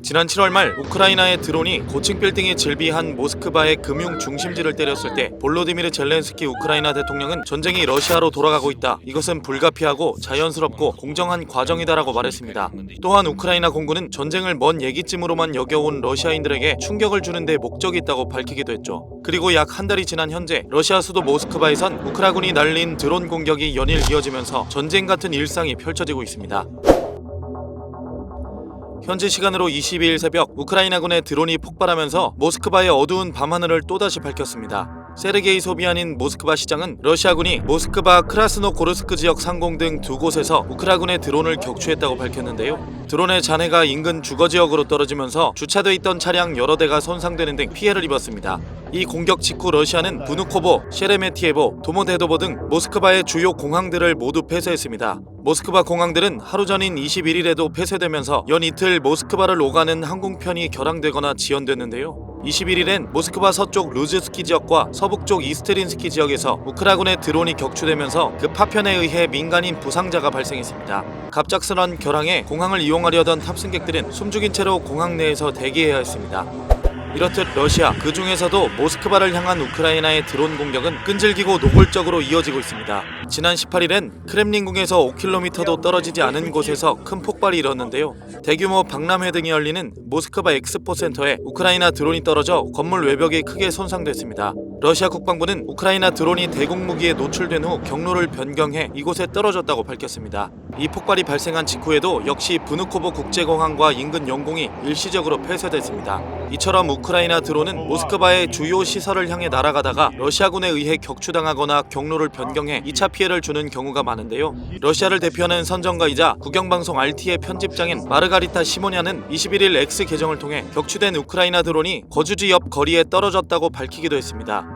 지난 7월 말 우크라이나의 드론이 고층 빌딩이 즐비한 모스크바의 금융 중심지를 때렸을 때 볼로디미르 젤렌스키 우크라이나 대통령은 전쟁이 러시아로 돌아가고 있다. 이것은 불가피하고 자연스럽고 공정한 과정이다라고 말했습니다. 또한 우크라이나 공군은 전쟁을 먼 얘기쯤으로만 여겨온 러시아인들에게 충격을 주는데 목적이 있다고 밝히기도 했죠. 그리고 약 한 달이 지난 현재 러시아 수도 모스크바에선 우크라군이 날린 드론 공격이 연일 이어지면서 전쟁 같은 일상이 펼쳐지고 있습니다. 현지 시간으로 22일 새벽 우크라이나군의 드론이 폭발하면서 모스크바의 어두운 밤하늘을 또다시 밝혔습니다. 세르게이 소비안인 모스크바 시장은 러시아군이 모스크바 크라스노고르스크 지역 상공 등 두 곳에서 우크라군의 드론을 격추했다고 밝혔는데요. 드론의 잔해가 인근 주거지역으로 떨어지면서 주차돼 있던 차량 여러 대가 손상되는 등 피해를 입었습니다. 이 공격 직후 러시아는 부누코보, 셰레메티에보, 도모데도보 등 모스크바의 주요 공항들을 모두 폐쇄했습니다. 모스크바 공항들은 하루 전인 21일에도 폐쇄되면서 연 이틀 모스크바를 오가는 항공편이 결항되거나 지연됐는데요. 21일엔 모스크바 서쪽 루즈스키 지역과 서북쪽 이스트린스키 지역에서 우크라군의 드론이 격추되면서 그 파편에 의해 민간인 부상자가 발생했습니다. 갑작스런 결항에 공항을 이용하려던 탑승객들은 숨죽인 채로 공항 내에서 대기해야 했습니다. 이렇듯 러시아, 그 중에서도 모스크바를 향한 우크라이나의 드론 공격은 끈질기고 노골적으로 이어지고 있습니다. 지난 18일엔 크렘린궁에서 5km도 떨어지지 않은 곳에서 큰 폭발이 일었는데요. 대규모 박람회 등이 열리는 모스크바 엑스포 센터에 우크라이나 드론이 떨어져 건물 외벽이 크게 손상됐습니다. 러시아 국방부는 우크라이나 드론이 대공무기에 노출된 후 경로를 변경해 이곳에 떨어졌다고 밝혔습니다. 이 폭발이 발생한 직후에도 역시 부누코보 국제공항과 인근 영공이 일시적으로 폐쇄됐습니다. 이처럼 우크라이나 드론은 모스크바의 주요 시설을 향해 날아가다가 러시아군에 의해 격추당하거나 경로를 변경해 2차 피해를 주는 경우가 많은데요. 러시아를 대표하는 선전가이자 국영방송 RT의 편집장인 마르가리타 시모냐는 21일 X 계정을 통해 격추된 우크라이나 드론이 거주지 옆 거리에 떨어졌다고 밝히기도 했습니다.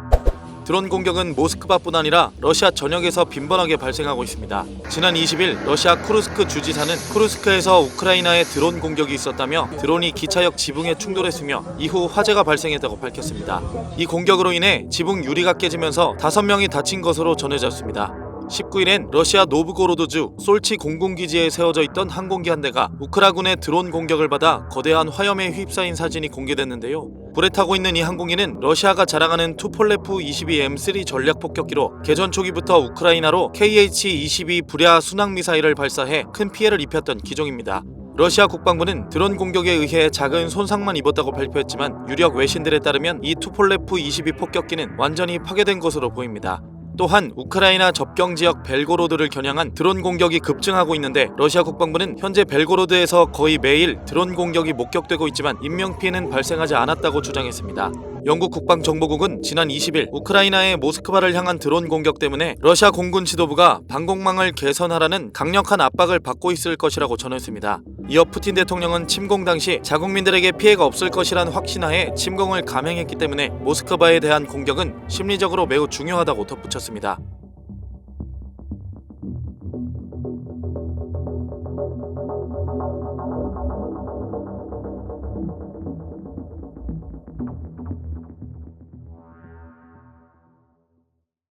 드론 공격은 모스크바뿐 아니라 러시아 전역에서 빈번하게 발생하고 있습니다. 지난 20일 러시아 쿠르스크 주지사는 쿠르스크에서 우크라이나에 드론 공격이 있었다며 드론이 기차역 지붕에 충돌했으며 이후 화재가 발생했다고 밝혔습니다. 이 공격으로 인해 지붕 유리가 깨지면서 5명이 다친 것으로 전해졌습니다. 19일엔 러시아 노브고로드주 솔치 공군기지에 세워져 있던 항공기 한 대가 우크라군의 드론 공격을 받아 거대한 화염에 휩싸인 사진이 공개됐는데요. 불에 타고 있는 이 항공기는 러시아가 자랑하는 투폴레프 22M3 전략 폭격기로 개전 초기부터 우크라이나로 KH-22 불야 순항미사일을 발사해 큰 피해를 입혔던 기종입니다. 러시아 국방부는 드론 공격에 의해 작은 손상만 입었다고 발표했지만 유력 외신들에 따르면 이 투폴레프 22 폭격기는 완전히 파괴된 것으로 보입니다. 또한 우크라이나 접경 지역 벨고로드를 겨냥한 드론 공격이 급증하고 있는데 러시아 국방부는 현재 벨고로드에서 거의 매일 드론 공격이 목격되고 있지만 인명피해는 발생하지 않았다고 주장했습니다. 영국 국방정보국은 지난 20일 우크라이나의 모스크바를 향한 드론 공격 때문에 러시아 공군 지도부가 방공망을 개선하라는 강력한 압박을 받고 있을 것이라고 전했습니다. 이어 푸틴 대통령은 침공 당시 자국민들에게 피해가 없을 것이란 확신하에 침공을 감행했기 때문에 모스크바에 대한 공격은 심리적으로 매우 중요하다고 덧붙였습니다.